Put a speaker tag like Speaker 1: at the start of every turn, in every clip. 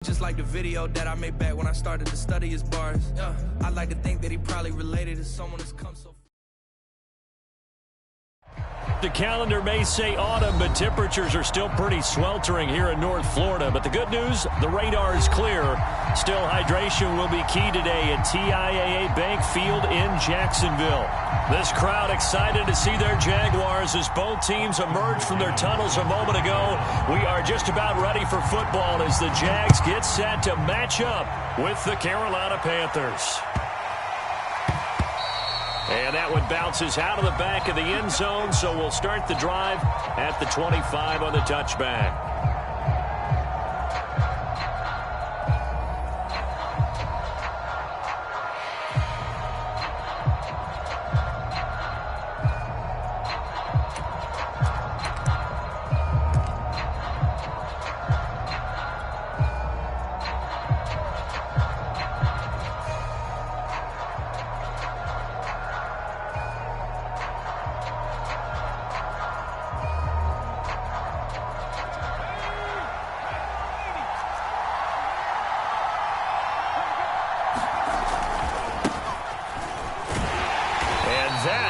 Speaker 1: Just like the video that I made back when I started to study his bars. Yeah, I like to think that he probably related to someone that's come so far.
Speaker 2: The calendar may say autumn, but temperatures are still pretty sweltering here in North Florida. But the good news, the radar is clear. Still, hydration will be key today at TIAA Bank Field in Jacksonville. This crowd excited to see their Jaguars as both teams emerge from their tunnels a moment ago. We are just about ready for football as the Jags get set to match up with the Carolina Panthers. And that one bounces out of the back of the end zone, so we'll start the drive at the 25 on the touchback.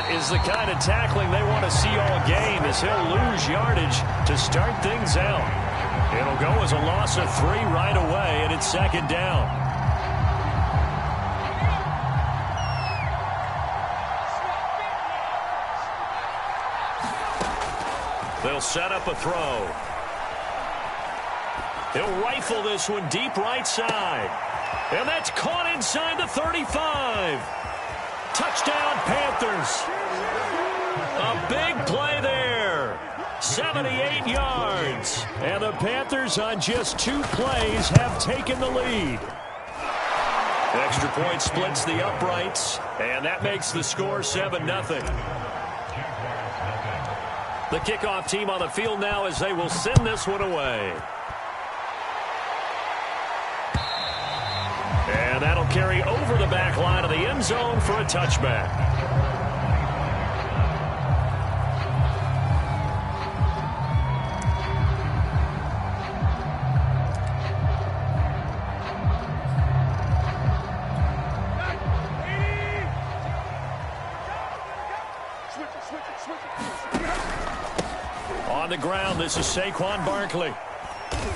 Speaker 2: Is the kind of tackling they want to see all game as he'll lose yardage to start things out. It'll go as a loss of 3 right away, and it's second down. They'll set up a throw. He'll rifle this one deep right side. And that's caught inside the 35. Touchdown, Panthers. A big play there. 78 yards. And the Panthers on just 2 plays have taken the lead. Extra point splits the uprights, and that makes the score 7-0. The kickoff team on the field now as they will send this one away. And that'll carry over the back line of the end zone for a touchback. On the ground, this is Saquon Barkley.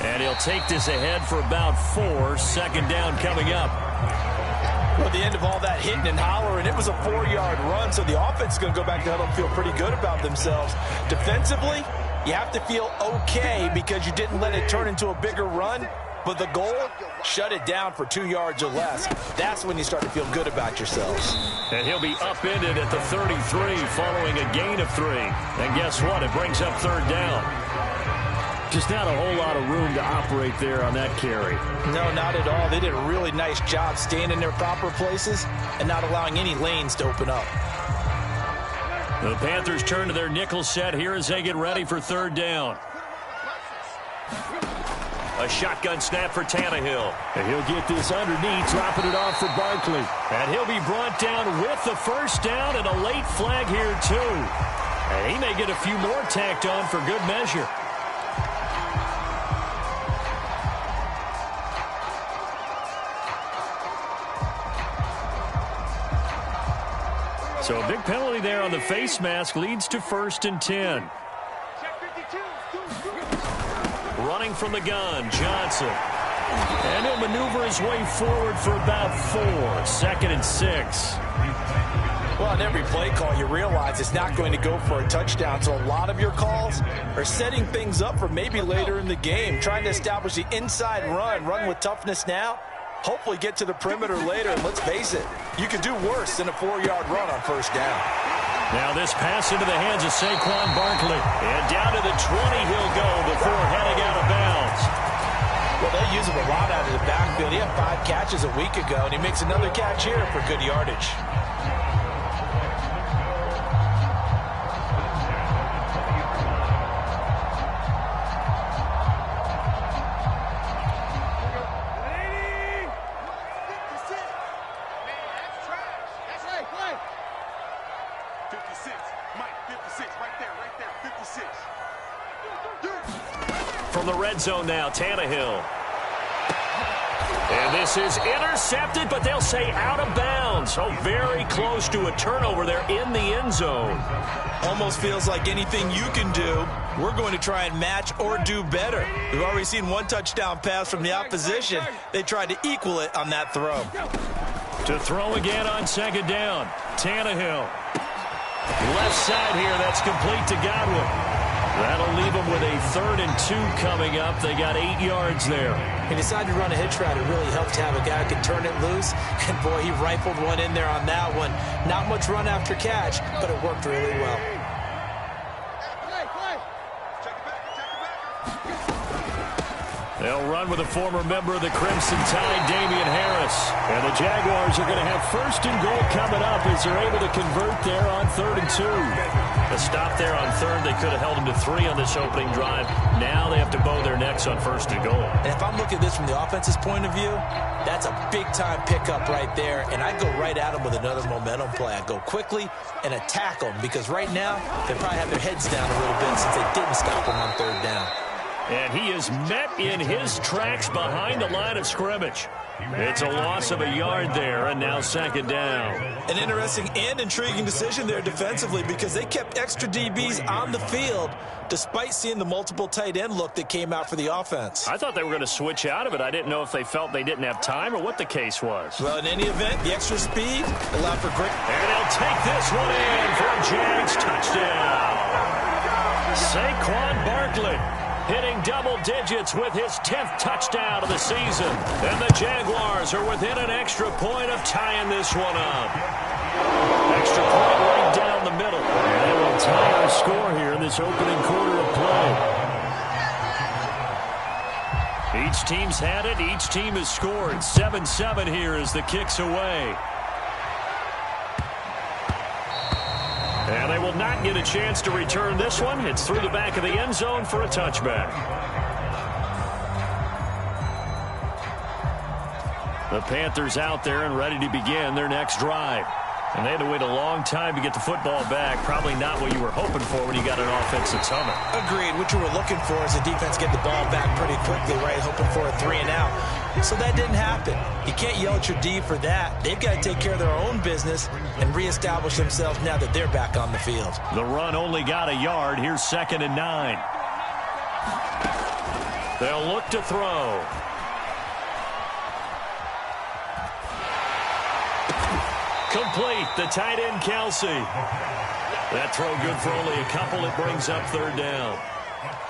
Speaker 2: And he'll take this ahead for about 4. Second down coming up.
Speaker 3: Well, at the end of all that hitting and hollering, it was a 4-yard run, so the offense is going to go back to huddle and feel pretty good about themselves. Defensively, you have to feel okay because you didn't let it turn into a bigger run. But the goal, shut it down for 2 yards or less. That's when you start to feel good about yourselves.
Speaker 2: And he'll be upended at the 33 following a gain of 3. And guess what? It brings up third down. Just not a whole lot of room to operate there on that carry.
Speaker 3: No, not at all. They did a really nice job staying in their proper places and not allowing any lanes to open up.
Speaker 2: The Panthers turn to their nickel set here as they get ready for third down. A shotgun snap for Tannehill.
Speaker 4: And he'll get this underneath, dropping it off for Barkley.
Speaker 2: And he'll be brought down with the first down and a late flag here too. And he may get a few more tacked on for good measure. So a big penalty there on the face mask leads to 1st and 10. Running from the gun, Johnson. And he'll maneuver his way forward for about 4. 2nd and 6.
Speaker 3: Well, on every play call, you realize it's not going to go for a touchdown. So a lot of your calls are setting things up for maybe later in the game, trying to establish the inside run with toughness now. Hopefully get to the perimeter later, and let's face it, you can do worse than a 4-yard run on first down.
Speaker 2: Now this pass into the hands of Saquon Barkley. And down to the 20 he'll go before heading out of bounds.
Speaker 3: Well, they use him a lot out of the backfield. He had 5 catches a week ago, and he makes another catch here for good yardage.
Speaker 2: From the red zone now, Tannehill. This is intercepted, but they'll say out of bounds. Oh, very close to a turnover there in the end zone.
Speaker 3: Almost feels like anything you can do, we're going to try and match or do better. We've already seen one touchdown pass from the opposition. They tried to equal it on that throw.
Speaker 2: To throw again on second down. Tannehill. Left side here, that's complete to Godwin. That'll leave them with a 3rd and 2 coming up. They got 8 yards there.
Speaker 3: He decided to run a hitch route. It really helped to have a guy who could turn it loose. And, boy, he rifled one in there on that one. Not much run after catch, but it worked really well.
Speaker 2: They'll run with a former member of the Crimson Tide, Damian Harris. And the Jaguars are going to have 1st and goal coming up as they're able to convert there on 3rd and 2. A stop there on 3rd. They could have held them to 3 on this opening drive. Now they have to bow their necks on 1st and goal.
Speaker 3: And if I'm looking at this from the offense's point of view, that's a big-time pickup right there. And I'd go right at them with another momentum play. I'd go quickly and attack them because right now they probably have their heads down a little bit since they didn't stop them on 3rd down.
Speaker 2: And he is met in his tracks behind the line of scrimmage. It's a loss of a yard there, and now 2nd down.
Speaker 3: An interesting and intriguing decision there defensively because they kept extra DBs on the field despite seeing the multiple tight end look that came out for the offense.
Speaker 2: I thought they were going to switch out of it. I didn't know if they felt they didn't have time or what the case was.
Speaker 3: Well, in any event, the extra speed allowed for great...
Speaker 2: And they'll take this one in for a Jags touchdown. Saquon Barkley hitting double digits with his 10th touchdown of the season. And the Jaguars are within an extra point of tying this one up. Extra point right down the middle. And they will tie our score here in this opening quarter of play. Each team's had it. Each team has scored. 7-7 here as the kick's away. And they will not get a chance to return this one. It's through the back of the end zone for a touchback. The Panthers out there and ready to begin their next drive. And they had to wait a long time to get the football back. Probably not what you were hoping for when you got an offensive summit.
Speaker 3: Agreed. What you were looking for is the defense get the ball back pretty quickly, right? Hoping for a 3 and out. So that didn't happen. You can't yell at your D for that. They've got to take care of their own business and reestablish themselves now that they're back on the field.
Speaker 2: The run only got a yard. Here's 2nd and 9. They'll look to throw. Complete. The tight end, Kelsey. That throw good for only a couple. It brings up 3rd down.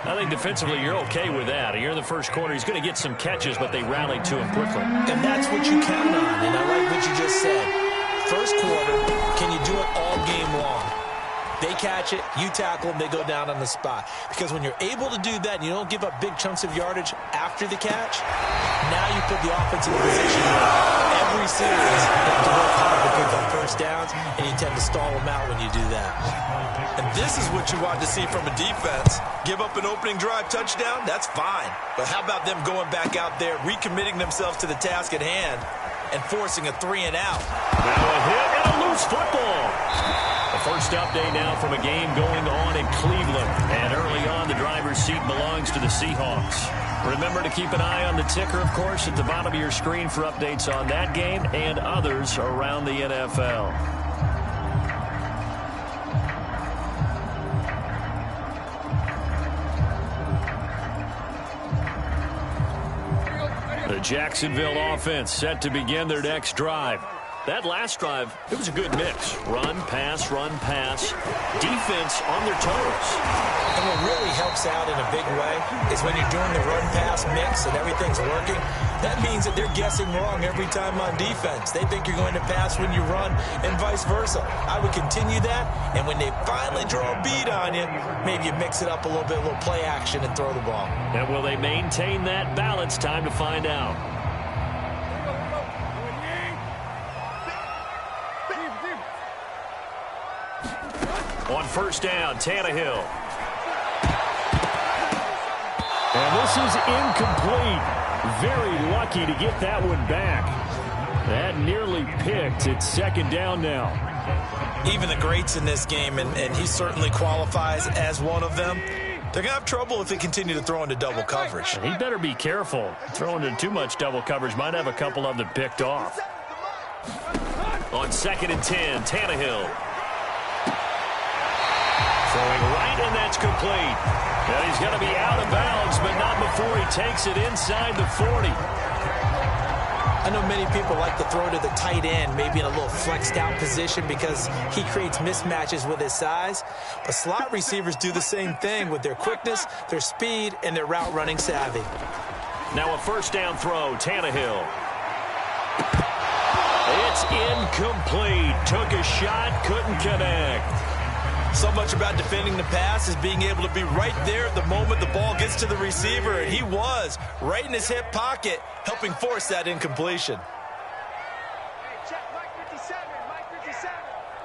Speaker 2: I think defensively you're okay with that. Here in the first quarter, he's going to get some catches, but they rallied to him quickly.
Speaker 3: And that's what you count on, and I like what you just said. First quarter, can you do it all game long? They catch it, you tackle them, they go down on the spot. Because when you're able to do that and you don't give up big chunks of yardage after the catch, now you put the offense in a position where every series you have to work hard to pick up first downs, and you tend to stall them out when you do that. And this is what you want to see from a defense. Give up an opening drive touchdown, that's fine. But how about them going back out there, recommitting themselves to the task at hand, and forcing a 3 and out.
Speaker 2: Now a hit and a loose football. The first update now from a game going on in Cleveland. And early on, the driver's seat belongs to the Seahawks. Remember to keep an eye on the ticker, of course, at the bottom of your screen for updates on that game and others around the NFL. The Jacksonville offense set to begin their next drive. That last drive, it was a good mix. Run, pass, defense on their toes.
Speaker 3: And what really helps out in a big way is when you're doing the run-pass mix and everything's working, that means that they're guessing wrong every time on defense. They think you're going to pass when you run and vice versa. I would continue that, and when they finally draw a bead on you, maybe you mix it up a little bit, a little play action, and throw the ball.
Speaker 2: And will they maintain that balance? Time to find out. On first down, Tannehill.
Speaker 4: And this is incomplete. Very lucky to get that one back. That nearly picked. It's 2nd down now.
Speaker 3: Even the greats in this game, and he certainly qualifies as one of them, They're going to have trouble if they continue to throw into double coverage.
Speaker 2: He better be careful. Throwing into too much double coverage might have a couple of them picked off. On 2nd and 10, Tannehill. Throwing right, and that's complete. And he's going to be out of bounds, but not before he takes it inside the 40.
Speaker 3: I know many people like to throw to the tight end, maybe in a little flexed out position because he creates mismatches with his size. But slot receivers do the same thing with their quickness, their speed, and their route running savvy.
Speaker 2: Now a first down throw, Tannehill. It's incomplete. Took a shot, couldn't connect.
Speaker 3: So much about defending the pass is being able to be right there at the moment the ball gets to the receiver, and he was right in his hip pocket, helping force that incompletion.
Speaker 5: Hey, check Mike 57, Mike 57.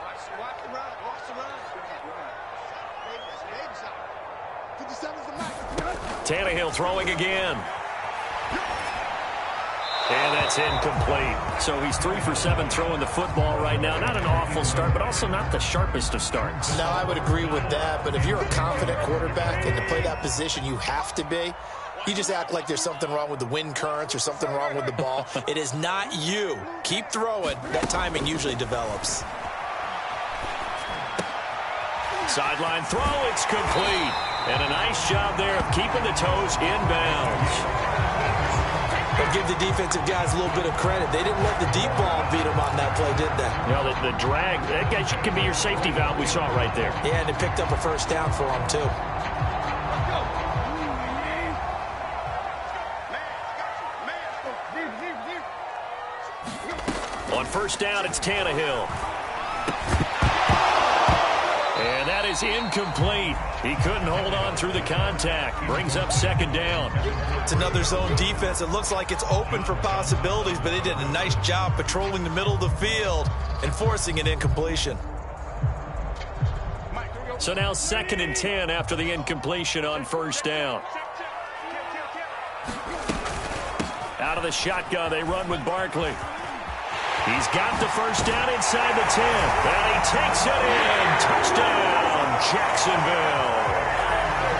Speaker 5: Watch the run, watch the run. 57's the Mike.
Speaker 2: Tannehill throwing again. And that's incomplete. So he's 3 for 7 throwing the football right now. Not an awful start, but also not the sharpest of starts.
Speaker 6: No, I would agree with that. But if you're a confident quarterback and to play that position, you have to be. You just act like there's something wrong with the wind currents or something wrong with the ball.
Speaker 3: It is not you. Keep throwing. That timing usually develops.
Speaker 2: Sideline throw, it's complete. And a nice job there of keeping the toes inbounds.
Speaker 3: But give the defensive guys a little bit of credit. They didn't let the deep ball beat them on that play, did they?
Speaker 2: You know, the drag, that guy could be your safety valve. We saw it right there.
Speaker 3: Yeah, and it picked up a first down for them, too.
Speaker 2: On first down, it's Tannehill. And that is incomplete. He couldn't hold on through the contact. Brings up 2nd down.
Speaker 3: It's another zone defense. It looks like it's open for possibilities, but they did a nice job patrolling the middle of the field and forcing an incompletion.
Speaker 2: So now 2nd and 10 after the incompletion on first down. Out of the shotgun, they run with Barkley. He's got the first down inside the 10. And he takes it in. Touchdown, Jacksonville.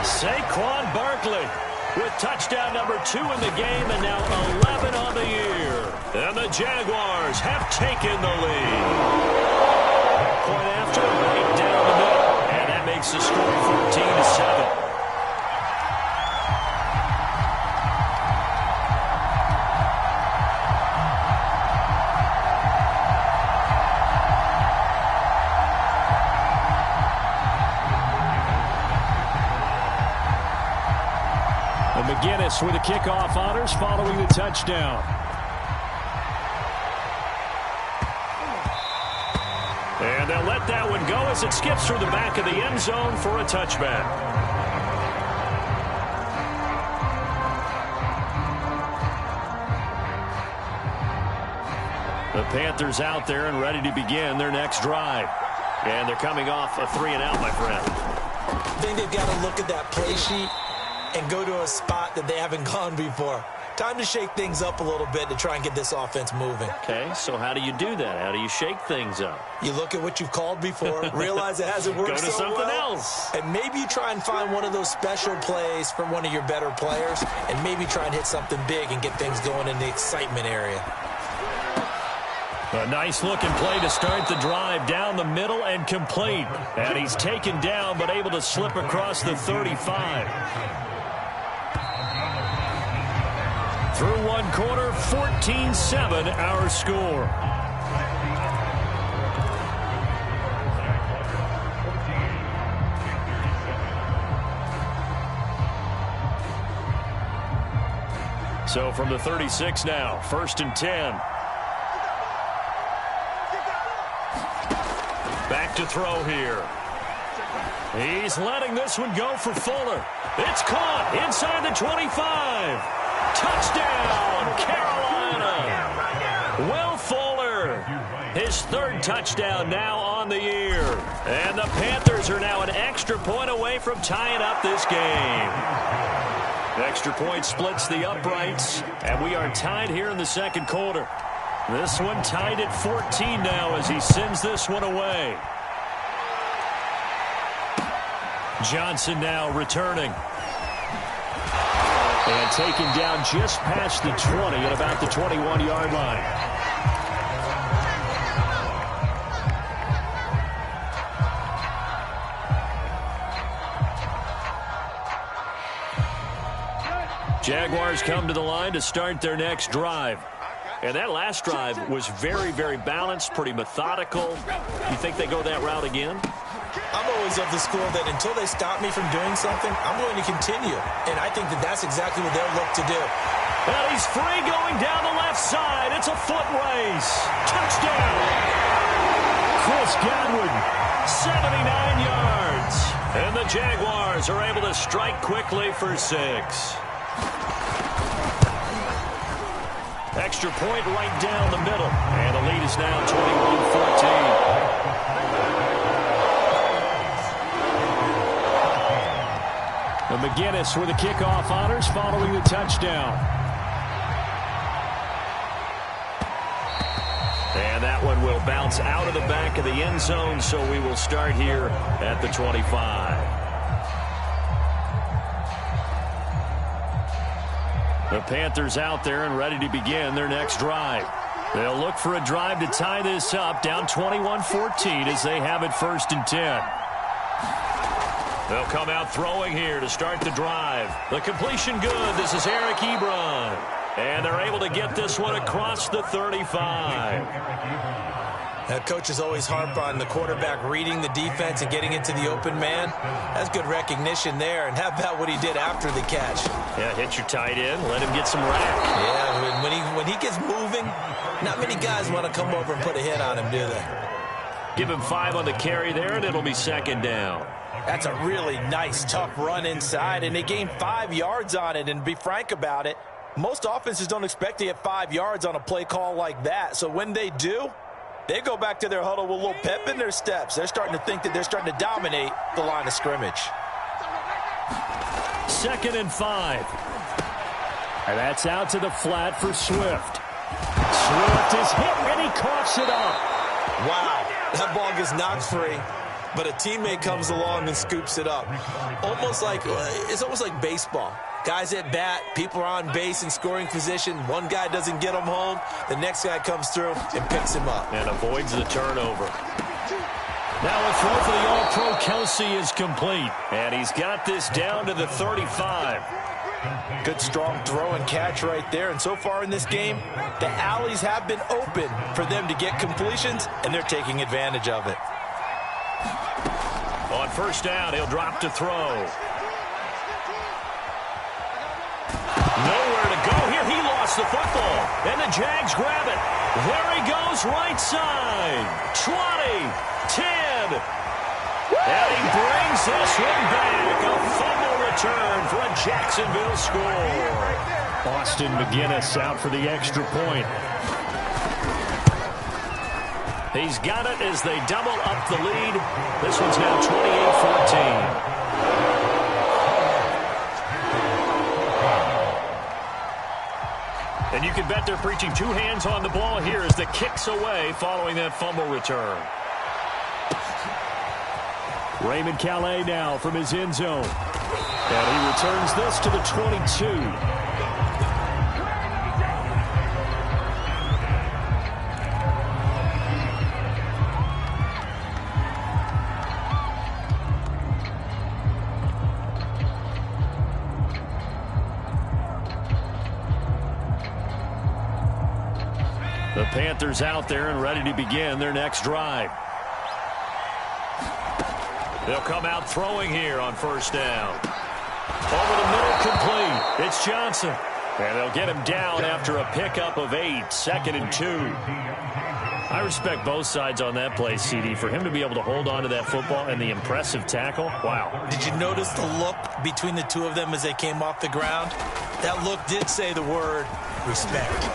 Speaker 2: Saquon Barkley with touchdown number 2 in the game and now 11 on the year. And the Jaguars have taken the lead. Point after, right down the middle. And that makes the score 14-7. McGinnis with the kickoff honors following the touchdown. And they'll let that one go as it skips through the back of the end zone for a touchback. The Panthers out there and ready to begin their next drive. And they're coming off a 3-and-out, my friend.
Speaker 3: I think they've got to look at that play sheet and go to a spot that they haven't gone before. Time to shake things up a little bit to try and get this offense moving.
Speaker 2: Okay, so how do you do that? How do you shake things up?
Speaker 3: You look at what you've called before, realize it hasn't worked
Speaker 2: Go to
Speaker 3: so
Speaker 2: something
Speaker 3: well,
Speaker 2: else.
Speaker 3: and maybe you try and find one of those special plays from one of your better players, and maybe try and hit something big and get things going in the excitement area.
Speaker 2: A nice looking play to start the drive down the middle and complete. And he's taken down but able to slip across the 35. Through one quarter, 14-7 our score. So from the 36 now, 1st and 10. Back to throw here. He's letting this one go for Fuller. It's caught inside the 25. Touchdown, Carolina. Will Fuller, his 3rd touchdown now on the year. And the Panthers are now an extra point away from tying up this game. Extra point splits the uprights, and we are tied here in the 2nd quarter. This one tied at 14 now as he sends this one away. Johnson now returning. And taken down just past the 20 at about the 21-yard line. Jaguars come to the line to start their next drive. And that last drive was very, very balanced, pretty methodical. You think they go that route again?
Speaker 3: I'm always of the school that until they stop me from doing something, I'm going to continue. And I think that that's exactly what they'll look to do.
Speaker 2: And he's free going down the left side. It's a foot race. Touchdown. Chris Godwin, 79 yards. And the Jaguars are able to strike quickly for 6. Extra point right down the middle. And the lead is now 21-14. McGinnis with the kickoff honors following the touchdown. And that one will bounce out of the back of the end zone, so we will start here at the 25. The Panthers out there and ready to begin their next drive. They'll look for a drive to tie this up, down 21-14 as they have it 1st and 10. They'll come out throwing here to start the drive. The completion good. This is Eric Ebron. And they're able to get this one across the 35.
Speaker 3: Coaches always harp on the quarterback reading the defense and getting into the open man. That's good recognition there. And how about what he did after the catch?
Speaker 2: Yeah, hit your tight end. Let him get some rack.
Speaker 3: Yeah, when he gets moving, not many guys want to come over and put a hit on him, do they?
Speaker 2: Give him 5 on the carry there, and it'll be 2nd down.
Speaker 3: That's a really nice, tough run inside, and they gained 5 yards on it. And to be frank about it, most offenses don't expect to get 5 yards on a play call like that. So when they do, they go back to their huddle with a little pep in their steps. They're starting to think that they're starting to dominate the line of scrimmage.
Speaker 2: 2nd and 5. And that's out to the flat for Swift. Swift is hit, and he coughs it up.
Speaker 3: Wow, that ball gets knocked free, but a teammate comes along and scoops it up. It's almost like baseball. Guys at bat, people are on base in scoring position. One guy doesn't get him home. The next guy comes through and picks him up.
Speaker 2: And avoids the turnover. Now a throw for the All-Pro Kelsey is complete. And he's got this down to the 35.
Speaker 3: Good strong throw and catch right there. And so far in this game, the alleys have been open for them to get completions, and they're taking advantage of it.
Speaker 2: On 1st down, he'll drop to throw. Nowhere to go here. He lost the football. And the Jags grab it. There he goes, right side. 20, 10. And he brings this one back. A fumble return for a Jacksonville score.
Speaker 4: Austin McGinnis out for the extra point.
Speaker 2: He's got it as they double up the lead. This one's now 28-14. And you can bet they're preaching 2 hands on the ball here as the kick's away following that fumble return.
Speaker 4: Raymond Calais now from his end zone. And he returns this to the 22.
Speaker 2: The Panthers out there and ready to begin their next drive. They'll come out throwing here on 1st down. Over the middle, complete. It's Johnson. And they'll get him down after a pickup of 8, 2nd and 2. I respect both sides on that play, CD. For him to be able to hold on to that football and the impressive tackle, wow.
Speaker 3: Did you notice the look between the two of them as they came off the ground? That look did say the word respect.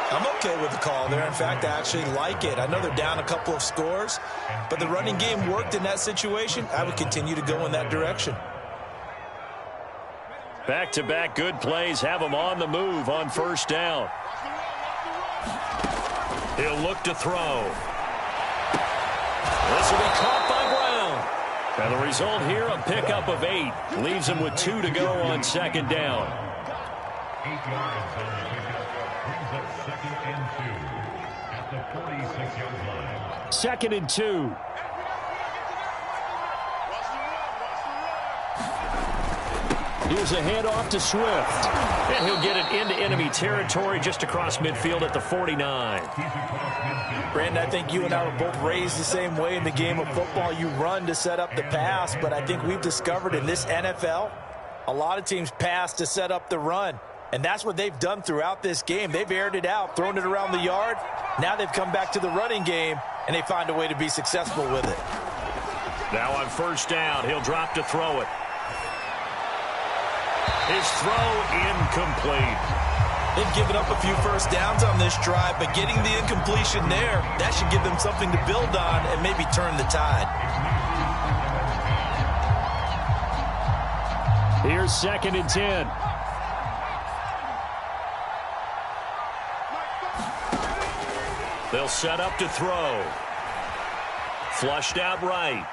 Speaker 3: I'm okay with the call there. In fact, I actually like it. I know they're down a couple of scores, but the running game worked in that situation. I would continue to go in that direction.
Speaker 2: Back-to-back good plays have him on the move on 1st down. He'll look to throw. This will be caught by Brown. And the result here, a pickup of 8. Leaves him with 2 to go on second down.
Speaker 7: 8 yards on the pickup. Brings up 2nd and 2 at the 46-yard line.
Speaker 4: 2nd and 2. Here's a handoff to Swift.
Speaker 2: And he'll get it into enemy territory just across midfield at the 49.
Speaker 3: Brandon, I think you and I were both raised the same way in the game of football. You run to set up the pass, but I think we've discovered in this NFL, a lot of teams pass to set up the run. And that's what they've done throughout this game. They've aired it out, thrown it around the yard. Now they've come back to the running game, and they find a way to be successful with it.
Speaker 2: Now on first down, he'll drop to throw it. His throw incomplete.
Speaker 3: They've given up a few first downs on this drive, but getting the incompletion there, that should give them something to build on and maybe turn the tide.
Speaker 4: Here's 2nd and 10.
Speaker 2: They'll set up to throw. Flushed out right.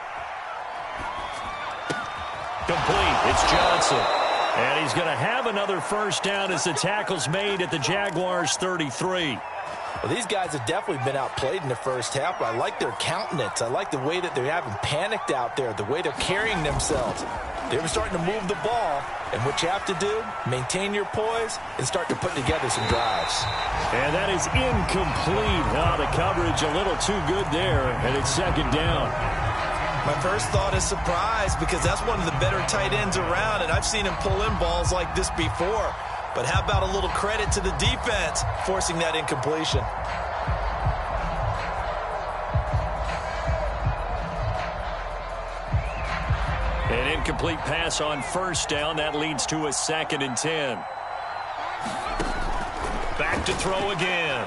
Speaker 2: Complete. It's Johnson. And he's going to have another first down as the tackle's made at the Jaguars' 33.
Speaker 3: Well, these guys have definitely been outplayed in the first half, but I like their countenance. I like the way that they haven't panicked out there, the way they're carrying themselves. They were starting to move the ball, and what you have to do, maintain your poise and start to put together some drives.
Speaker 4: And that is incomplete. The coverage a little too good there, and it's 2nd down.
Speaker 3: My first thought is surprise, because that's one of the better tight ends around, and I've seen him pull in balls like this before. But how about a little credit to the defense forcing that incompletion?
Speaker 2: An incomplete pass on first down. That leads to a 2nd and 10. Back to throw again.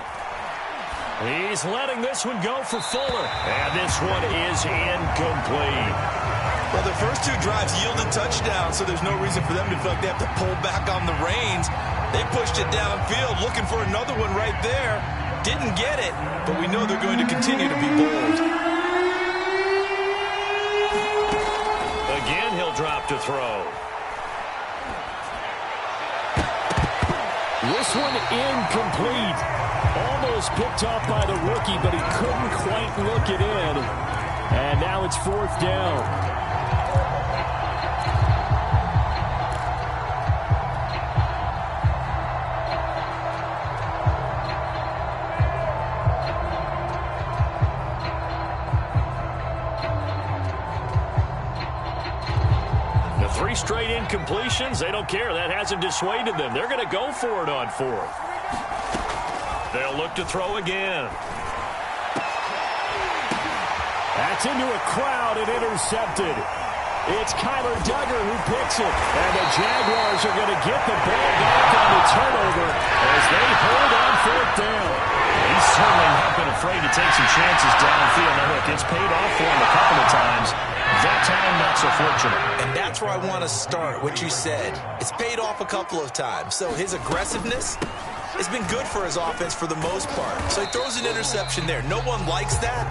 Speaker 2: He's letting this one go for Fuller. And this one is incomplete.
Speaker 3: Well, the first 2 drives yielded touchdowns, so there's no reason for them to feel like they have to pull back on the reins. They pushed it downfield, looking for another one right there. Didn't get it, but we know they're going to continue to be bold.
Speaker 2: Again, he'll drop to throw.
Speaker 4: This one incomplete. Almost picked off by the rookie, but he couldn't quite look it in. And now it's 4th down.
Speaker 2: The 3 straight incompletions, they don't care. That hasn't dissuaded them. They're going to go for it on 4th. They'll look to throw again.
Speaker 4: That's into a crowd and intercepted. It's Kyler Duggar who picks it. And the Jaguars are going to get the ball back on the turnover as they hold on 4th down.
Speaker 2: He's certainly not been afraid to take some chances downfield. Now, look, it's paid off for him a couple of times. That time, not so fortunate.
Speaker 3: And that's where I want to start, what you said. It's paid off a couple of times. So his aggressiveness has been good for his offense for the most part. So he throws an interception there. No one likes that,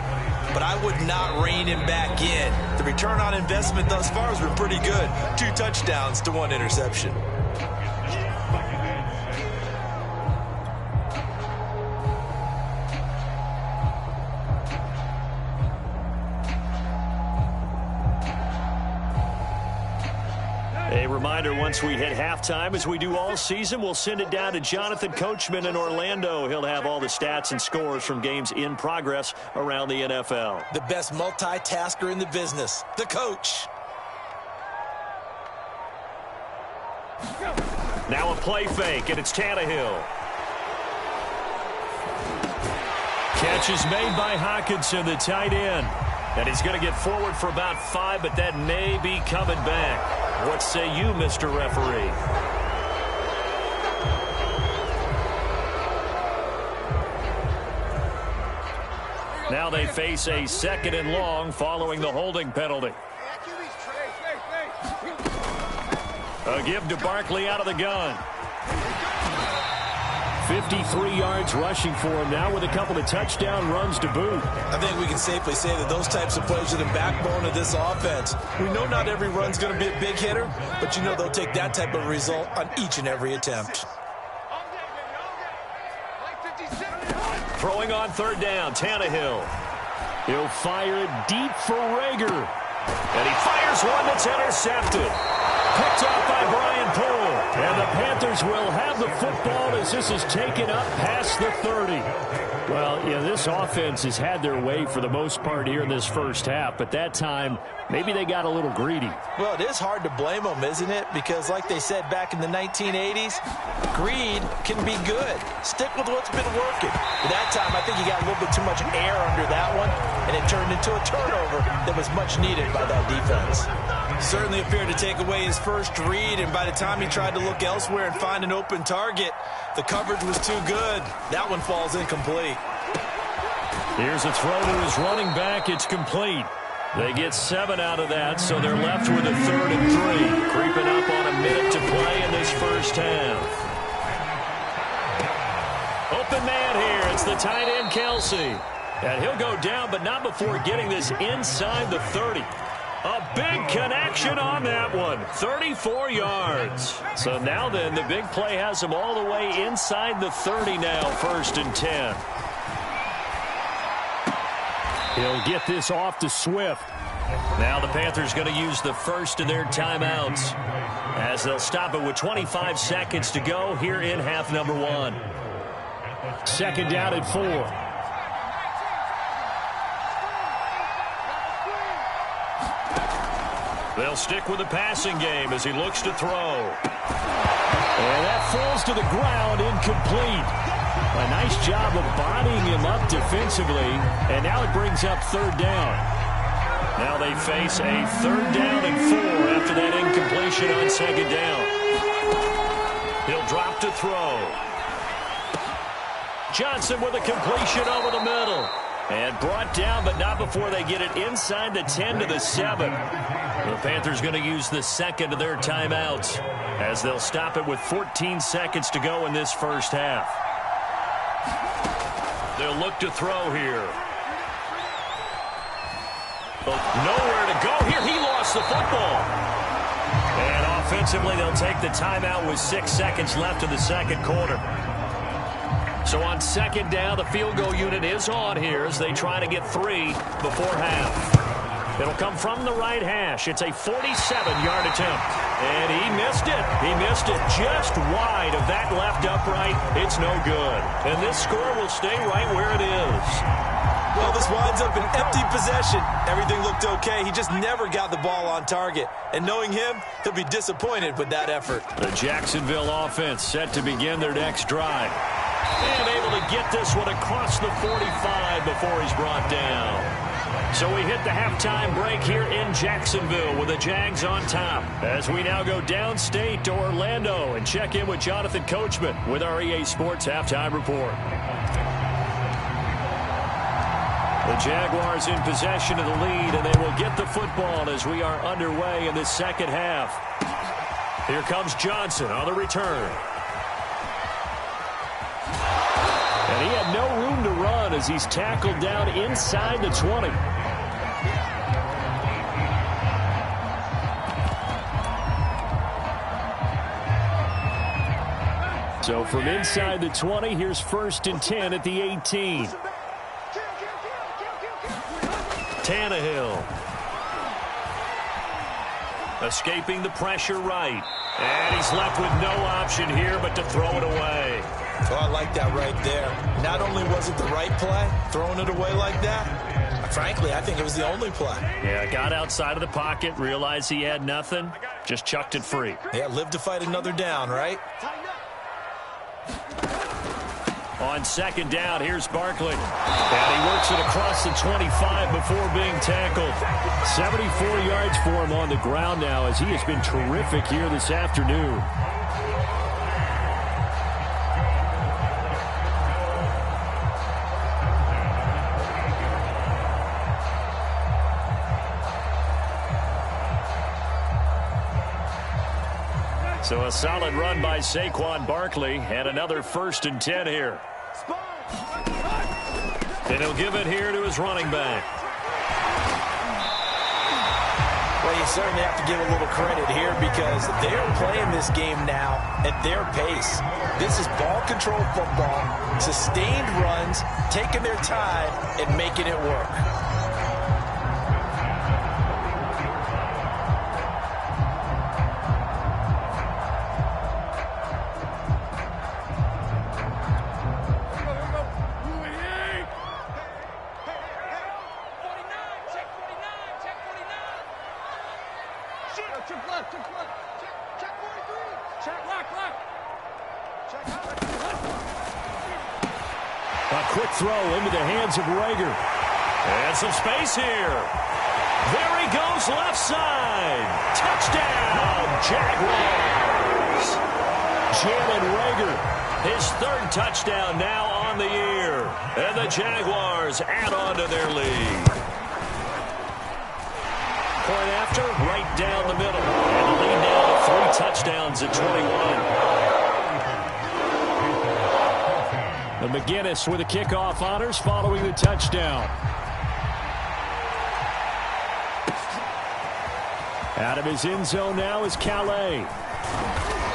Speaker 3: but I would not rein him back in. The return on investment thus far has been pretty good. 2 touchdowns to 1 interception.
Speaker 2: A reminder, once we hit halftime, as we do all season, we'll send it down to Jonathan Coachman in Orlando. He'll have all the stats and scores from games in progress around the NFL.
Speaker 3: The best multitasker in the business, the coach.
Speaker 2: Now a play fake, and it's Tannehill. Catch is made by Hockenson, the tight end. And he's going to get forward for about 5, but that may be coming back. What say you, Mr. Referee? Now they face a 2nd and long following the holding penalty. A give to Barkley out of the gun. 53 yards rushing for him now with a couple of touchdown runs to boot.
Speaker 3: I think we can safely say that those types of plays are the backbone of this offense. We know not every run's going to be a big hitter, but you know they'll take that type of result on each and every attempt.
Speaker 2: Throwing on third down, Tannehill. He'll fire it deep for Rager. And he fires one that's intercepted. Picked off by Brian Poole. And the Panthers will have the football as this is taken up past the 30. Well, yeah, this offense has had their way for the most part here in this first half. But that time, maybe they got a little greedy.
Speaker 3: Well, it is hard to blame them, isn't it? Because like they said back in the 1980s, greed can be good. Stick with what's been working. But that time, I think he got a little bit too much air under that one, and it turned into a turnover that was much needed by that defense. Certainly appeared to take away his first read, and by the time he tried to look elsewhere and find an open target, the coverage was too good. That one falls incomplete.
Speaker 2: Here's a throw to his running back. It's complete. They get 7 out of that, so they're left with a 3rd and 3. Creeping up on a minute to play in this first half. Open man here. It's the tight end, Kelsey. And he'll go down, but not before getting this inside the 30. A big connection on that one. 34 yards. So now then, the big play has him all the way inside the 30 now, 1st and 10. He'll get this off to Swift. Now the Panthers going to use the first of their timeouts as they'll stop it with 25 seconds to go here in half number 1. 2nd down and 4. They'll stick with the passing game as he looks to throw. And that falls to the ground, incomplete. A nice job of bodying him up defensively, and now it brings up 3rd down. Now they face a 3rd down and 4 after that incompletion on 2nd down. He'll drop to throw. Johnson with a completion over the middle. And brought down, but not before they get it inside the 10 to the 7. The Panthers going to use the 2nd of their timeouts as they'll stop it with 14 seconds to go in this first half. They'll look to throw here. But nowhere to go here. He lost the football. And offensively, they'll take the timeout with 6 seconds left in the 2nd quarter. So on 2nd down, the field goal unit is on here as they try to get 3 before half. It'll come from the right hash. It's a 47-yard attempt. And he missed it. He missed it just wide of that left upright. It's no good. And this score will stay right where it is.
Speaker 3: Well, this winds up an empty possession. Everything looked okay. He just never got the ball on target. And knowing him, he'll be disappointed with that effort.
Speaker 2: The Jacksonville offense set to begin their next drive. And able to get this one across the 45 before he's brought down. So we hit the halftime break here in Jacksonville with the Jags on top. As we now go downstate to Orlando and check in with Jonathan Coachman with our EA Sports Halftime Report. The Jaguars in possession of the lead, and they will get the football as we are underway in the 2nd half. Here comes Johnson on the return. And he had no room to run as he's tackled down inside the 20. So from inside the 20, here's 1st and 10 at the 18. Tannehill. Escaping the pressure right. And he's left with no option here but to throw it away.
Speaker 3: Oh, I like that right there. Not only was it the right play, throwing it away like that, frankly, I think it was the only play.
Speaker 2: Yeah, got outside of the pocket, realized he had nothing, just chucked it free.
Speaker 3: Yeah, live to fight another down, right?
Speaker 2: On 2nd down, here's Barkley. And he works it across the 25 before being tackled. 74 yards for him on the ground now as he has been terrific here this afternoon. So a solid run by Saquon Barkley and another 1st and 10 here. And he'll give it here to his running back.
Speaker 3: Well, you certainly have to give a little credit here because they're playing this game now at their pace. This is ball control football, sustained runs, taking their time and making it work.
Speaker 2: A quick throw into the hands of Rager. And some space here. There he goes, left side. Touchdown, Jaguars. Jalen Rager, his 3rd touchdown now on the year. And the Jaguars add on to their lead. Point after, right down the middle. And the lead now to 3 touchdowns at 21. And McGinnis with the kickoff honors following the touchdown. Out of his end zone now is Calais.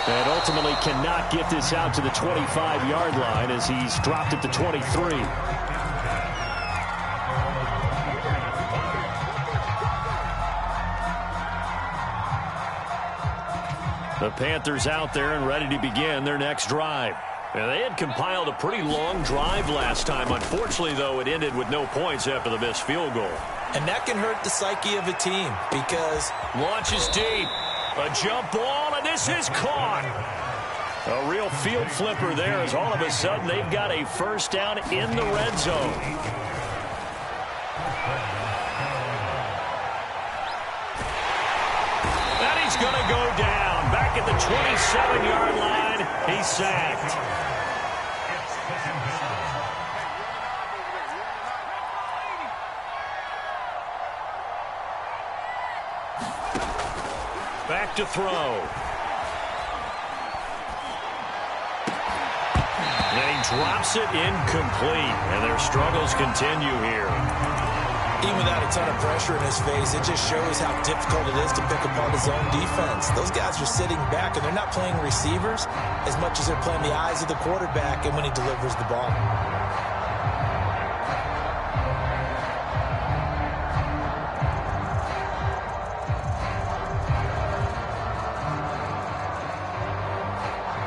Speaker 2: And ultimately cannot get this out to the 25-yard line as he's dropped at the 23. The Panthers out there and ready to begin their next drive. And they had compiled a pretty long drive last time. Unfortunately, though, it ended with no points after the missed field goal.
Speaker 3: And that can hurt the psyche of a team because
Speaker 2: launches deep. A jump ball, and this is caught. A real field flipper there as all of a sudden they've got a 1st down in the red zone. And he's going to go down. Back at the 27-yard line, he's sacked. Back to throw. And he drops it incomplete. And their struggles continue here.
Speaker 3: even without a ton of pressure in his face, it just shows how difficult it is to pick apart his own defense. Those guys are sitting back, and they're not playing receivers as much as they're playing the eyes of the quarterback and when he delivers the ball.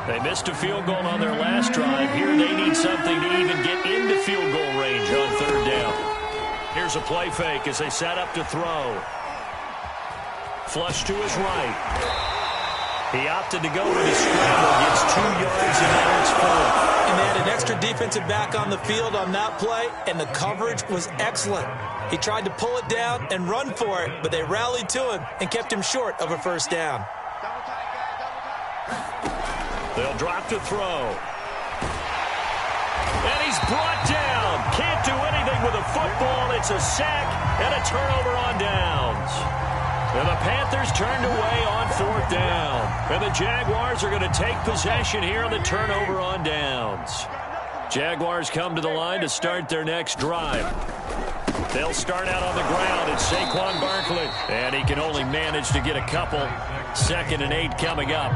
Speaker 2: They missed a field goal on their last drive. Here they need something to even get into field goal range on third down. Here's a play fake as they set up to throw. Flush to his right. He opted to go with his scramble. Gets 2 yards, and now it's 4.
Speaker 3: And they had an extra defensive back on the field on that play, and the coverage was excellent. He tried to pull it down and run for it, but they rallied to him and kept him short of a first down.
Speaker 2: They'll drop to throw. And he's brought down. Can't do anything with a football. It's a sack and a turnover on downs. And the Panthers turned away on fourth down. And the Jaguars are going to take possession here on the turnover on downs. Jaguars come to the line to start their next drive. They'll start out on the ground. It's Saquon Barkley. And he can only manage to get a couple. 2nd and 8 coming up.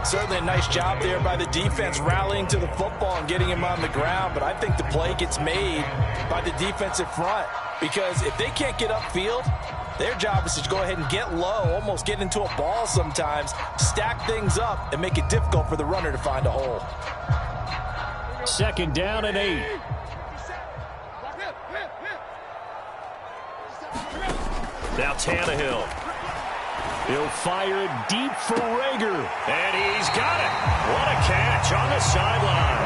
Speaker 3: Certainly a nice job there by the defense rallying to the football and getting him on the ground, but I think the play gets made by the defensive front because if they can't get upfield, their job is to go ahead and get low, almost get into a ball sometimes, stack things up, and make it difficult for the runner to find a hole.
Speaker 2: 2nd down and 8. Now Tannehill. He'll fire it deep for Rager. And he's got it. What a catch on the sideline.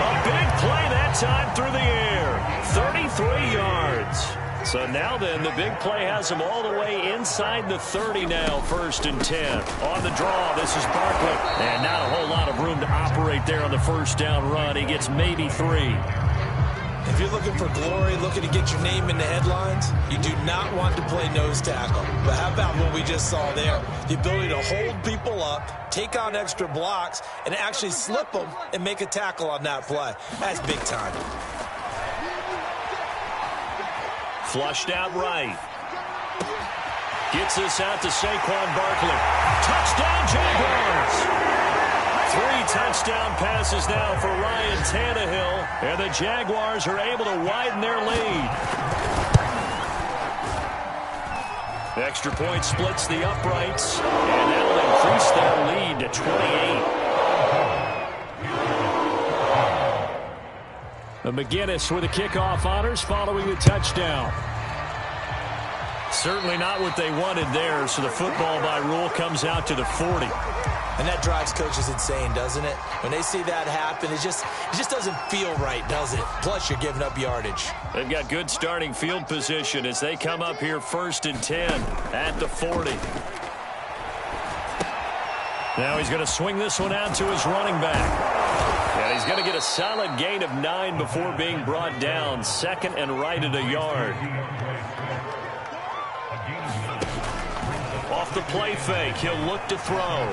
Speaker 2: A big play that time through the air. 33 yards. So now then, the big play has him all the way inside the 30 now, 1st and 10. On the draw, this is Barkley. And not a whole lot of room to operate there on the first down run. He gets maybe 3.
Speaker 3: If you're looking for glory, looking to get your name in the headlines, you do not want to play nose tackle. But how about what we just saw there? The ability to hold people up, take on extra blocks, and actually slip them and make a tackle on that play. That's big time.
Speaker 2: Flushed out right. Gets this out to Saquon Barkley. Touchdown, Jaguars! 3 touchdown passes now for Ryan Tannehill, and the Jaguars are able to widen their lead. The extra point splits the uprights, and that'll increase their lead to 28. The McGinnis with the kickoff honors following the touchdown. Certainly not what they wanted there, so the football by rule comes out to the 40.
Speaker 3: And that drives coaches insane, doesn't it? When they see that happen, it just doesn't feel right, does it? Plus, you're giving up yardage.
Speaker 2: They've got good starting field position as they come up here 1st and 10 at the 40. Now he's going to swing this one out to his running back. And he's going to get a solid gain of 9 before being brought down. 2nd and right at a yard. Off the play fake, he'll look to throw.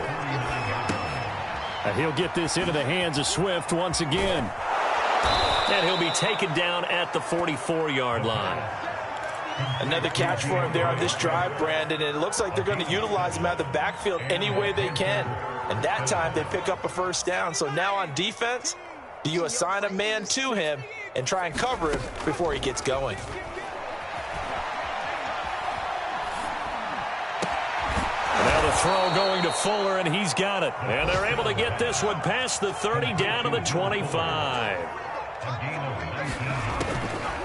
Speaker 2: And he'll get this into the hands of Swift once again. And he'll be taken down at the 44-yard line.
Speaker 3: Another catch for him there on this drive, Brandon, and it looks like they're going to utilize him out of the backfield any way they can. And that time they pick up a 1st down. So now on defense, do you assign a man to him and try and cover him before he gets going?
Speaker 2: Now the throw going to Fuller, and he's got it. And they're able to get this one past the 30 down to the 25.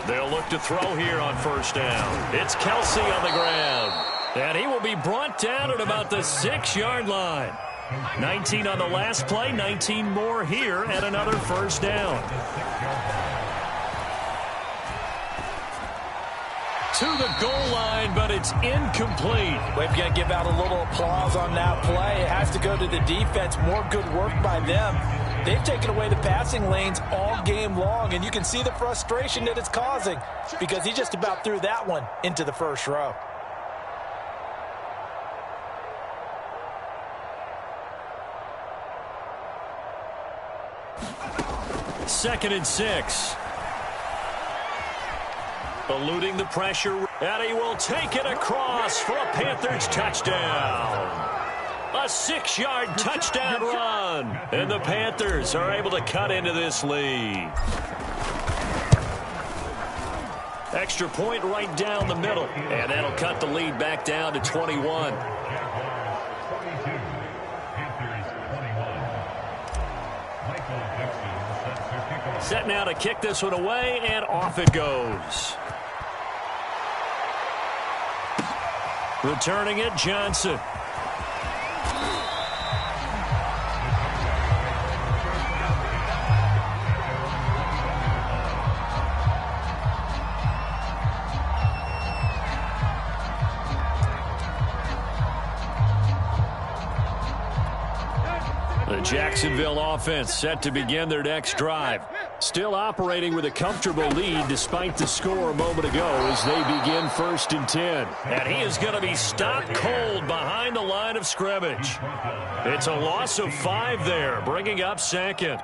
Speaker 2: They'll look to throw here on 1st down. It's Kelsey on the ground. And he will be brought down at about the 6-yard line. 19 on the last play, 19 more here at another 1st down. To the goal line, but it's incomplete.
Speaker 3: We're going to give out a little applause on that play. It has to go to the defense. More good work by them. They've taken away the passing lanes all game long, and you can see the frustration that it's causing because he just about threw that one into the 1st row.
Speaker 2: Second and 6. Eluding the pressure, and he will take it across for a Panthers touchdown. A 6-yard touchdown run, and the Panthers are able to cut into this lead. Extra point right down the middle, and that'll cut the lead back down to 21. Set now to kick this one away, and off it goes. Returning it, Johnson. The Jacksonville offense set to begin their next drive. Still operating with a comfortable lead despite the score a moment ago as they begin 1st and 10. And he is going to be stopped cold behind the line of scrimmage. It's a loss of 5 there, bringing up 2nd.
Speaker 5: Here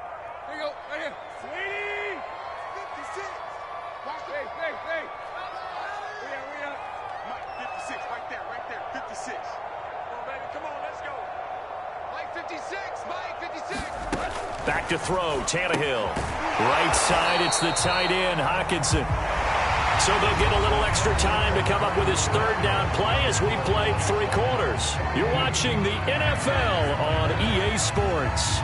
Speaker 5: you go, right here. Sweetie! 56. Watch hey. We are. Mike, 56, right there, 56. Come on, baby, come on, let's go. Mike, 56, Mike, 56.
Speaker 2: Back to throw, Tannehill. Right side, it's the tight end, Hockenson. So they'll get a little extra time to come up with his 3rd down play as we played 3 quarters. You're watching the NFL on EA Sports.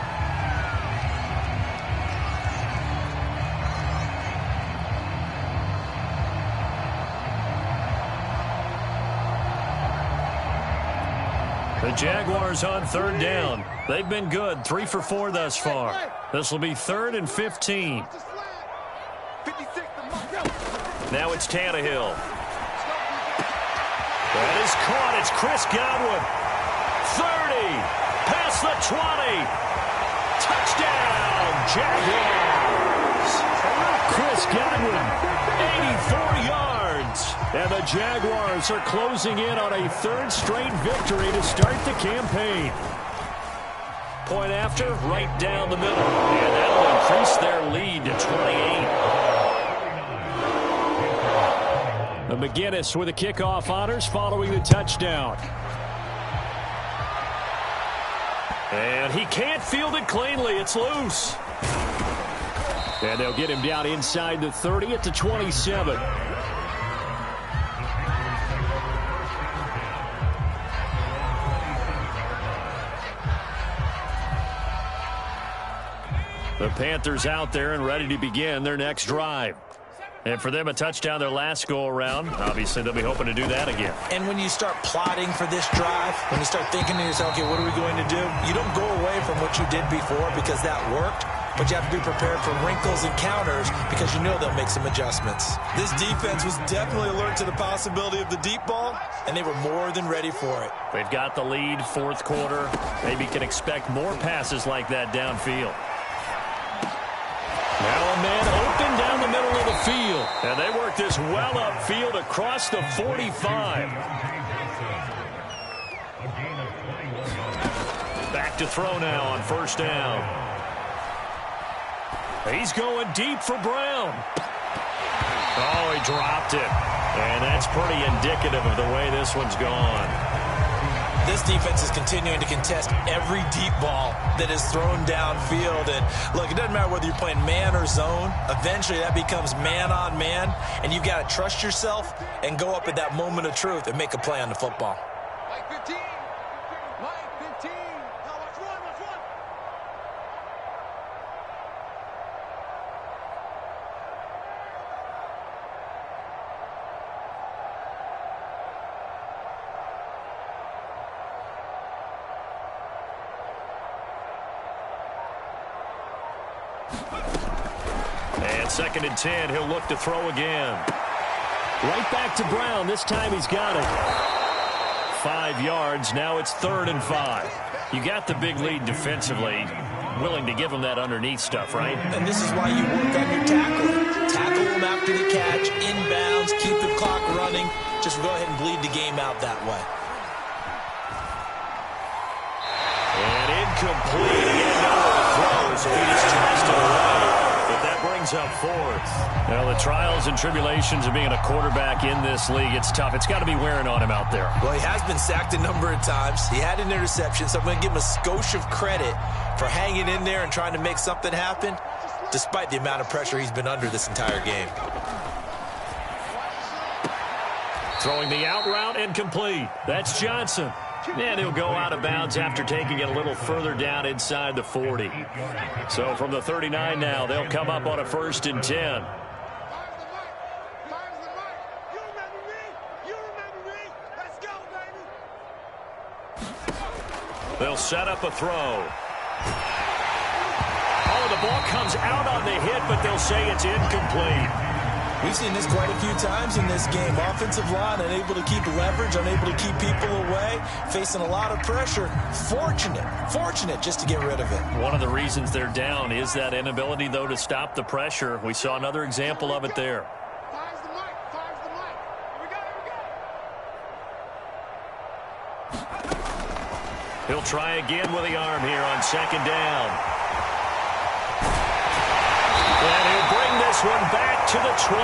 Speaker 2: The Jaguars on 3rd down. They've been good, 3 for 4 thus far. This will be 3rd and 15. Now it's Tannehill. That is caught. It's Chris Godwin. 30. Past the 20. Touchdown, Jaguars.
Speaker 4: Chris
Speaker 2: Chris Godwin, 84 yards. And the Jaguars are closing in on a third straight victory to start the campaign. Point after, right down the middle. And that'll increase their lead to 28. McGinnis with the kickoff honors following the touchdown. And he can't field it cleanly. It's loose. And they'll get him down inside the 30 at the 27. The Panthers out there and ready to begin their next drive. And for them, a touchdown their last go-around. Obviously, they'll be hoping to do that again.
Speaker 3: And when you start plotting for this drive, when you start thinking to yourself, okay, what are we going to do? You don't go away from what you did before because that worked, but you have to be prepared for wrinkles and counters because you know they'll make some adjustments. This defense was definitely alert to the possibility of the deep ball, and they were more than ready for it.
Speaker 2: They've got the lead, fourth quarter. Maybe can expect more passes like that downfield. Now a man open down the middle of the field. And they work this well upfield across the 45. Back to throw now on first down. He's going deep for Brown. Oh, he dropped it. And that's pretty indicative of the way this one's gone.
Speaker 3: This defense is continuing to contest every deep ball that is thrown downfield. And look, it doesn't matter whether you're playing man or zone. Eventually that becomes man on man. And you've got to trust yourself and go up at that moment of truth and make a play on the football.
Speaker 5: Mike 15. Mike 15. Now watch one, watch one.
Speaker 2: And second and 10, he'll look to throw again. Right back to Brown. This time he's got it. 5 yards. Now it's 3rd and 5. You got the big lead defensively. Willing to give him that underneath stuff, right?
Speaker 3: And this is why you work on your tackling. Tackle him after the catch, inbounds, keep the clock running. Just go ahead and bleed the game out that way.
Speaker 2: And incomplete. He had nowhere to throw, so he just tossed it away. But that brings up 4th. Now, the trials and tribulations of being a quarterback in this league, it's tough. It's got to be wearing on him out there.
Speaker 3: Well, he has been sacked a number of times. He had an interception, so I'm going to give him a skosh of credit for hanging in there and trying to make something happen, despite the amount of pressure he's been under this entire game.
Speaker 2: Throwing the out route incomplete. That's Johnson. And he'll go out of bounds after taking it a little further down inside the 40. So from the 39 now, they'll come up on a 1st and 10. They'll set up a throw. Oh, the ball comes out on the hit, but they'll say it's incomplete.
Speaker 3: We've seen this quite a few times in this game. Offensive line unable to keep leverage, unable to keep people away, facing a lot of pressure. Fortunate just to get rid of it.
Speaker 2: One of the reasons they're down is that inability, though, to stop the pressure. We saw another example of it there.
Speaker 5: Fires the mic. Fires the mic. Here we go. Here we go.
Speaker 2: He'll try again with the arm here on 2nd down. And he'll bring this one back to the 29.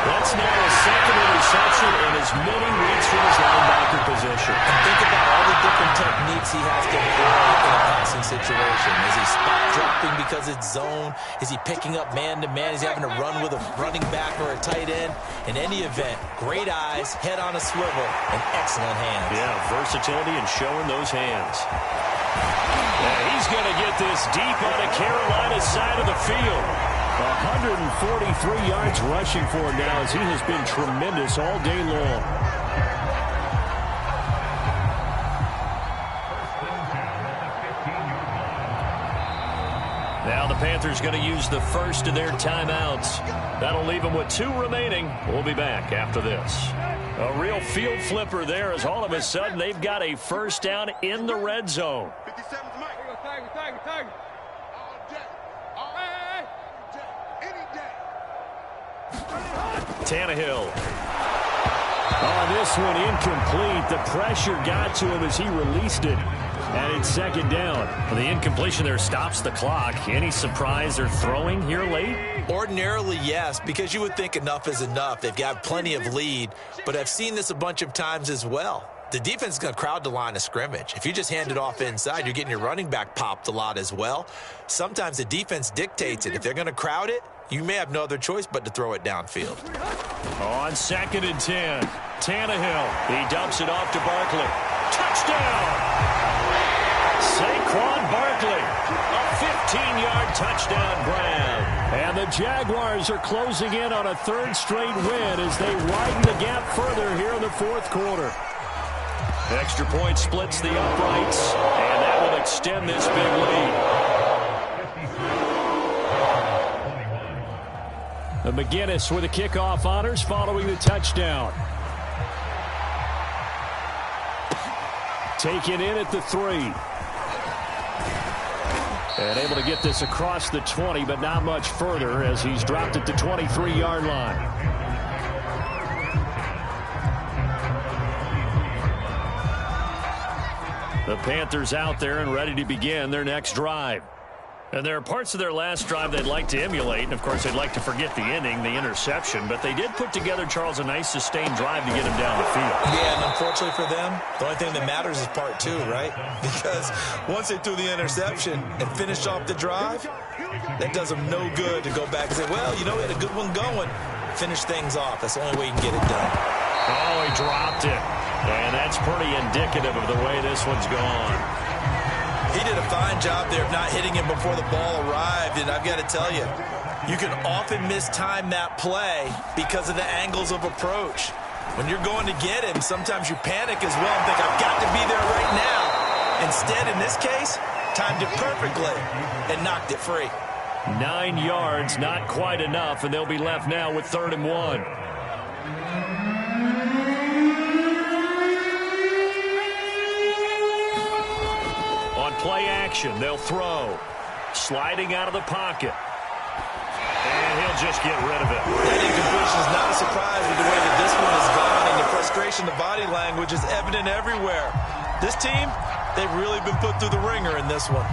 Speaker 2: That's now his 2nd interception and as many weeks from his linebacker position.
Speaker 3: And think about all the different techniques he has to employ in a passing situation. Is he spot dropping because it's zone? Is he picking up man-to-man? Is he having to run with a running back or a tight end? In any event, great eyes, head on a swivel, and excellent hands.
Speaker 2: Yeah, versatility and showing those hands. And he's going to get this deep on the Carolina side of the field. 143 yards rushing for him now as he has been tremendous all day long. Now the Panthers going to use the first of their timeouts. That'll leave them with 2 remaining. We'll be back after this. A real field flipper there as all of a sudden they've got a 1st down in the red zone.
Speaker 5: 57's Mike. Tiger. All day. Any day.
Speaker 2: Tannehill. Oh, this one incomplete. The pressure got to him as he released it. And it's second down.
Speaker 8: Well, the incompletion there stops the clock. Any surprise they're throwing here late?
Speaker 3: Ordinarily, yes, because you would think enough is enough. They've got plenty of lead, but I've seen this a bunch of times as well. The defense is going to crowd the line of scrimmage. If you just hand it off inside, you're getting your running back popped a lot as well. Sometimes the defense dictates it. If they're going to crowd it, you may have no other choice but to throw it downfield.
Speaker 2: On 2nd and 10, Tannehill. He dumps it off to Barkley. Touchdown! Saquon Barkley, a 15-yard touchdown grab. And the Jaguars are closing in on a 3rd straight win as they widen the gap further here in the 4th quarter. Extra point splits the uprights, and that will extend this big lead. The McGinnis with the kickoff honors following the touchdown. Taken in at the 3. And able to get this across the 20, but not much further as he's dropped at the 23-yard line. The Panthers out there and ready to begin their next drive. And there are parts of their last drive they'd like to emulate. And, of course, they'd like to forget the inning, the interception. But they did put together, Charles, a nice sustained drive to get him down the field.
Speaker 3: Yeah, and unfortunately for them, the only thing that matters is part 2, right? Because once they threw the interception and finished off the drive, that does them no good to go back and say, well, you know, we had a good one going. Finish things off. That's the only way you can get it done.
Speaker 2: Oh, he dropped it. And that's pretty indicative of the way this one's gone.
Speaker 3: He did a fine job there of not hitting him before the ball arrived, and I've got to tell you, you can often mistime that play because of the angles of approach. When you're going to get him, sometimes you panic as well and think, I've got to be there right now. Instead, in this case, timed it perfectly and knocked it free.
Speaker 2: 9 yards, not quite enough, and they'll be left now with 3rd and 1. Play action. They'll throw. Sliding out of the pocket. And he'll just get rid of it.
Speaker 3: That incompletion is not a surprise with the way that this one has gone, and the frustration, the body language is evident everywhere. This team, they've really been put through the ringer in this one.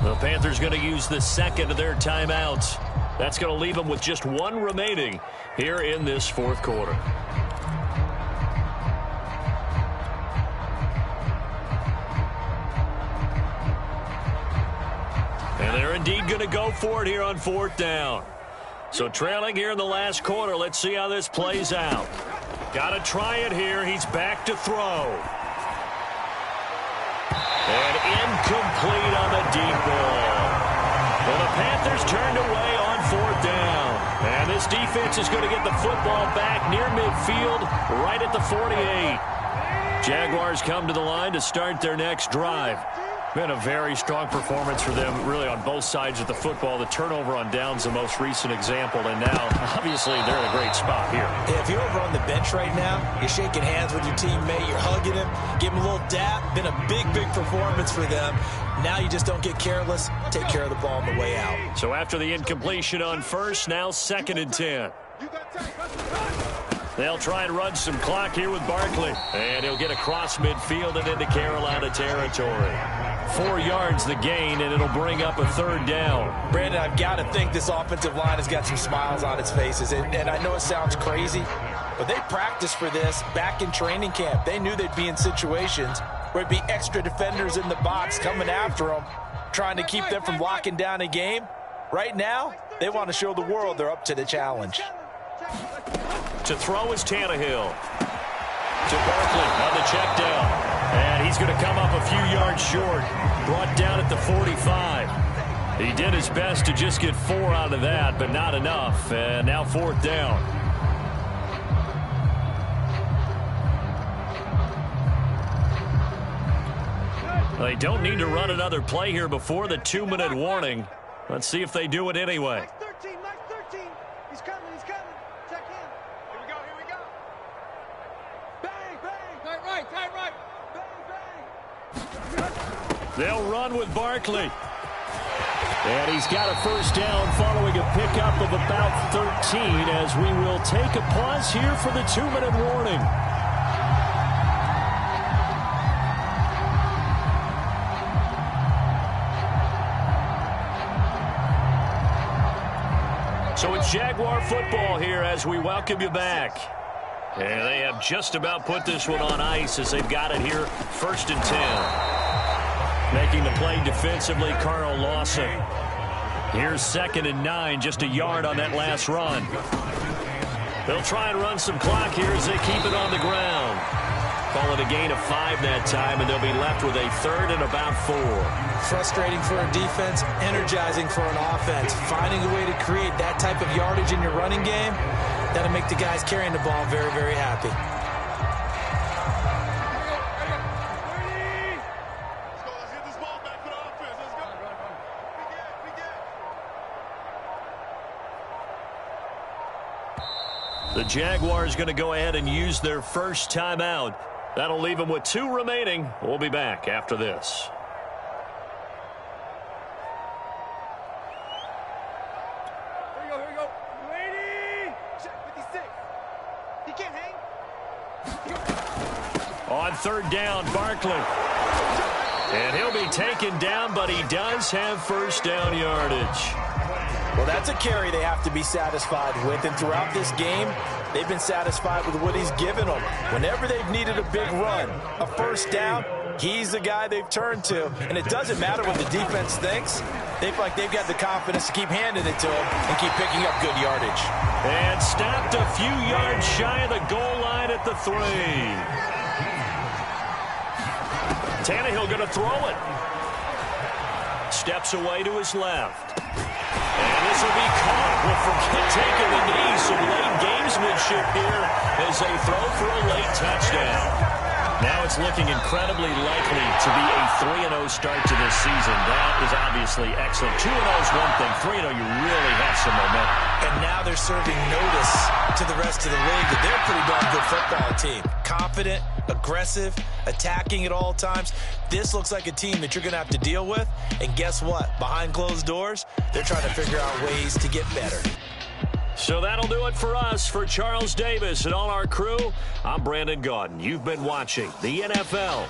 Speaker 2: The Panthers going to use the 2nd of their timeouts. That's going to leave them with just 1 remaining here in this 4th quarter. And they're indeed going to go for it here on 4th down. So trailing here in the last quarter, let's see how this plays out. Got to try it here. He's back to throw. And incomplete on the deep ball. Well, the Panthers turned away on 4th down. And this defense is going to get the football back near midfield, right at the 48. Jaguars come to the line to start their next drive. Been a very strong performance for them, really, on both sides of the football. The turnover on downs, the most recent example, and now, obviously, they're in a great spot here.
Speaker 3: Yeah, if you're over on the bench right now, you're shaking hands with your teammate, you're hugging him, give him a little dap. Been a big, big performance for them. Now you just don't get careless. Take care of the ball on the way out.
Speaker 2: So after the incompletion on 1st, now 2nd and 10. They'll try and run some clock here with Barkley. And he'll get across midfield and into Carolina territory. 4 yards the gain, and it'll bring up a 3rd down.
Speaker 3: Brandon, I've got to think this offensive line has got some smiles on its faces. And I know it sounds crazy, but they practiced for this back in training camp. They knew they'd be in situations where it'd be extra defenders in the box coming after them, trying to keep them from locking down a game. Right now, they want to show the world they're up to the challenge.
Speaker 2: To throw is Tannehill. To Barkley on the check down. And he's going to come up a few yards short. Brought down at the 45. He did his best to just get 4 out of that, but not enough. And now 4th down. They don't need to run another play here before the 2-minute warning. Let's see if they do it anyway.
Speaker 5: Mike 13. He's coming. Check in. Here we go. Bang. Tight right. Bang.
Speaker 2: They'll run with Barkley. And he's got a 1st down following a pickup of about 13 as we will take a pause here for the 2-minute warning. So it's Jaguar football here as we welcome you back. And they have just about put this one on ice as they've got it here, 1st and 10. Making the play defensively, Carl Lawson. Here's 2nd and 9, just a yard on that last run. They'll try and run some clock here as they keep it on the ground. Call it a gain of 5 that time, and they'll be left with a 3rd and about 4.
Speaker 3: Frustrating for a defense, energizing for an offense. Finding a way to create that type of yardage in your running game, that'll make the guys carrying the ball very, very happy.
Speaker 5: Let's get this ball back for the offense. Let's go. We
Speaker 2: The Jaguars going to go ahead and use their first timeout. That'll leave them with 2 remaining. We'll be back after this.
Speaker 5: Here we go. Ready? Check 56. He can't hang.
Speaker 2: On 3rd down, Barkley. And he'll be taken down, but he does have 1st down yardage.
Speaker 3: Well, that's a carry they have to be satisfied with, and throughout this game, they've been satisfied with what he's given them. Whenever they've needed a big run, a 1st down, he's the guy they've turned to. And it doesn't matter what the defense thinks. They feel like they've got the confidence to keep handing it to him and keep picking up good yardage.
Speaker 2: And stopped a few yards shy of the goal line at the 3. Tannehill going to throw it. Steps away to his left. And this will be caught. Well, forget taking the knee. Some late gamesmanship here as they throw for a late touchdown. Now it's looking incredibly likely to be a 3-0 start to this season. That is obviously excellent. 2-0 is one thing. 3-0, you really have some momentum.
Speaker 3: And now they're serving notice to the rest of the league that they're a pretty darn good football team. Confident, aggressive, attacking at all times. This looks like a team that you're going to have to deal with. And guess what? Behind closed doors, they're trying to figure out ways to get better.
Speaker 2: So that'll do it for us. For Charles Davis and all our crew, I'm Brandon Gaudin. You've been watching the NFL